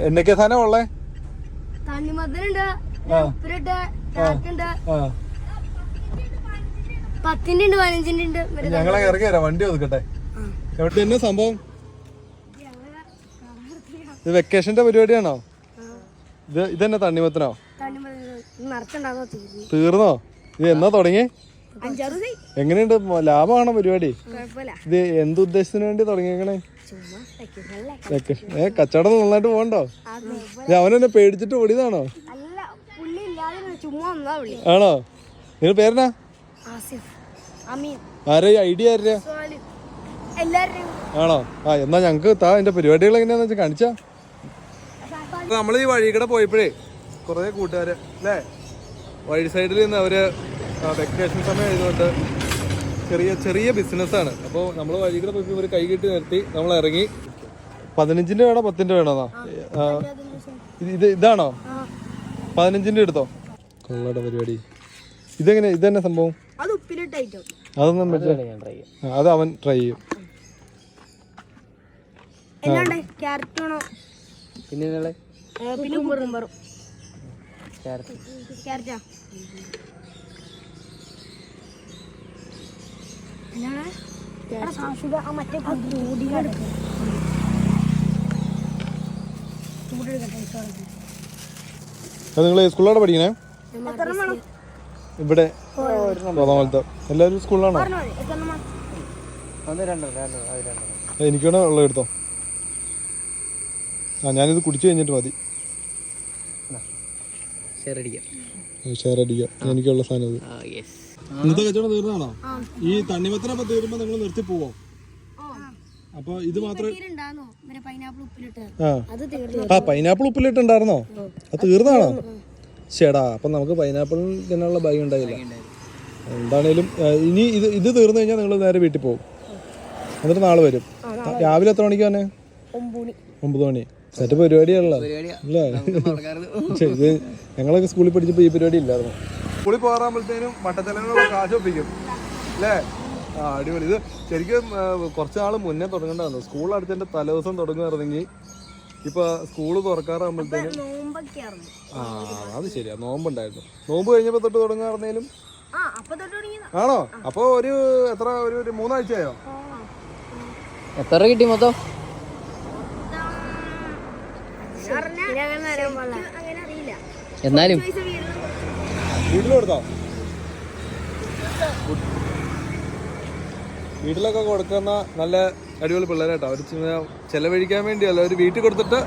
എന്നൊക്കെ സാധനം ഉള്ളേ? തണ്ണിമത്തനുണ്ട്, ഉപ്പിലിട്ട്, ചാറ്റുണ്ട്, 10-ന്റെ ഉണ്ട്, 15-ന്റെ ഉണ്ട്. ഞങ്ങളെ ഇറങ്ങി തരാം, വണ്ടി ഒതുക്കട്ടെ. എവിടെ തന്നെ സംഭവം? ഇത് വെക്കേഷന്റെ പരിപാടിയാണോ? ഇതന്നെ തണ്ണിമത്തനോ? തീർന്നോ? ഇത് എന്നാ തുടങ്ങി? എങ്ങനെയുണ്ട്? ലാഭമാണോ പരിപാടി? ഇത് എന്തുദ്ദേശത്തിന് വേണ്ടി തുടങ്ങിയേക്കണേ? കച്ചവടം നന്നായിട്ട് പോകണ്ടോ? അവനെന്നെ പേടിച്ചിട്ട് ഓടിയതാണോ? ആണോ? നിങ്ങൾ പേരെന്നാ? ആരെ ഐഡിയ ആരുടെ ആണോ? എന്നാ ഞങ്ങക്ക് താ എന്റെ പരിപാടികൾ എങ്ങനെയാന്ന് വെച്ചാൽ കാണിച്ചാ. നമ്മൾ ഈ വഴി കൂടെ പോയപ്പോഴേ കുറെ കൂട്ടുകാര് അല്ലേ, വഴി സൈഡിൽ നിന്ന് അവര് വെക്കേഷൻ സമയം ആയതുകൊണ്ട് ചെറിയ ചെറിയ ബിസിനസ്സാണ്. അപ്പോൾ നമ്മൾ വഴി കൂടെ പോയപ്പോൾ ഇവർ കൈ കെട്ടി നിർത്തി നമ്മൾ ഇറങ്ങി. 15-ന്റെ വേണോ 10-ന്റെ വേണോ? ഇതാണോ? 15-ന്റെ എടുത്തോ. കൊള്ളയുടെ പരിപാടി. ഇതെങ്ങനെ? ഇതന്നെ സംഭവം? അതൊന്നും അത് അവൻ ട്രൈ ചെയ്യും. നിങ്ങൾ സ്കൂളിലാണ് പഠിക്കണേ? ഇവിടെ എല്ലാവരും സ്കൂളിലാണോ? എനിക്കാണോ ഉള്ളത്? എടുത്തോ. ഞാനിത് കുടിച്ചു കഴിഞ്ഞിട്ട് മതി. ഷെയർ അടിക്കാം. എനിക്കുള്ള സാധനം ഇത്. ഇന്നത്തെ കച്ചവടം തീർന്നാണോ? ഈ തണ്ണിമത്തനൊക്കെ തീരുമ്പോ നിങ്ങൾ നിർത്തി പോവോ? അപ്പൊ ഇത് മാത്രമേ? പൈനാപ്പിൾ ഉപ്പിലിട്ടുണ്ടായിരുന്നോ? അത് തീർന്നാണോ? ചേടാ, അപ്പൊ നമുക്ക് പൈനാപ്പിളിനുള്ള ഭാഗ്യം ഉണ്ടായില്ല. എന്താണേലും ഇനി ഇത് തീർന്നു കഴിഞ്ഞാൽ നിങ്ങൾ നേരെ വീട്ടിൽ പോകും. എന്നിട്ട് നാളെ വരും. രാവിലെ എത്ര മണിക്ക് തന്നെ? 9 മണി. സെറ്റ് പരിപാടിയാണല്ലോ അല്ലേ? ഇത് ഞങ്ങളൊക്കെ സ്കൂളിൽ പഠിച്ചപ്പോൾ ഈ പരിപാടി ഇല്ലായിരുന്നു. സ്കൂളിൽ പോകാറാകുമ്പോഴത്തേനും വട്ടച്ചെലവിനുള്ള കാശ് ഒപ്പിക്കും അല്ലേ? അടിപൊളി. ഇത് ശരിക്കും കുറച്ച് നാൾ മുന്നേ തുടങ്ങേണ്ടതാണ്. സ്കൂൾ അടച്ചതിന്റെ തലേദിവസം തുടങ്ങുകയായിരുന്നെങ്കിൽ ഇപ്പൊ സ്കൂള് തുറക്കാറാകുമ്പോഴത്തേനും. അത് ശരിയാ, നോമ്പുണ്ടായിരുന്നു. നോമ്പ് കഴിഞ്ഞപ്പോ തൊട്ട് തുടങ്ങുകയായിരുന്നേലും. ആണോ? അപ്പൊ ഒരു എത്ര, ഒരു 3 ആഴ്ചയായോ? എത്ര കിട്ടി മൊത്തം? എന്നാലും വീട്ടിൽ കൊടുത്തോ? വീട്ടിലൊക്കെ കൊടുക്കുന്ന നല്ല അടിപൊളി പിള്ളേരാട്ടോ. അവർ ചെലവഴിക്കാൻ വേണ്ടിയല്ല, അവർ വീട്ടിൽ കൊടുത്തിട്ട്